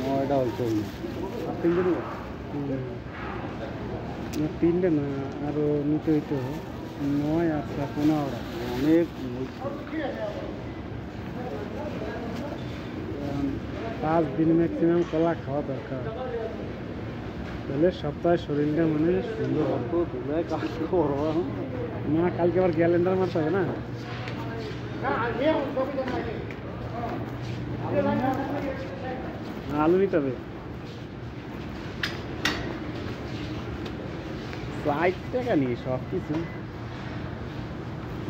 নয়টা হচ্ছে তিনটে না আরো নিতে হইতে 9 আচ্ছা 15টা অনেক 5 দিন ম্যাক্সিমাম কলা খাওয়া দরকার, তাহলে সপ্তাহে শরীরটা মানে সুন্দর না। কালকে আবার ক্যালেন্ডার মারতে হবে না, আলু নিতে হবে 60 টাকা নিয়ে সব কিছু।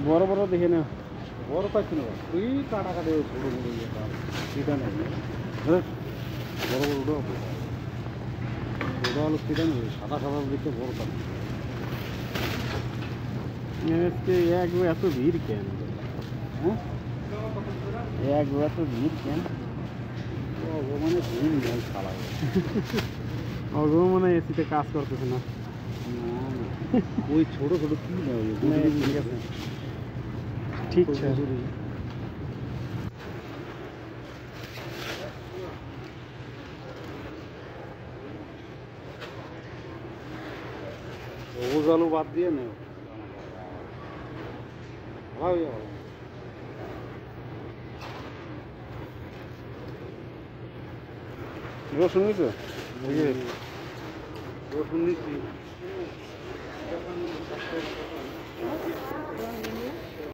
বড় বড় দেখে না, বড় পাচ্ছি না তুই কাটা কাটে ছোট ছোট সেটা নেই, বড় বড় ওটা ওটা হলো সেটা নেই, সাদা সাদা দেখতে বড় পাচ্ছি। এক এত ভিড় কেন? হ্যাঁ এক এত ভিড় কেন? মানে ভিড় নেই খারাপ অগো মানে এসিতে কাজ করতেছে না, ওই ছোট ছোট কি ঠিক আছে ঠিক আছে। সবুজ আলু বাদ দিয়ে নেই রসুন নিছো? রসুন নিচ্ছি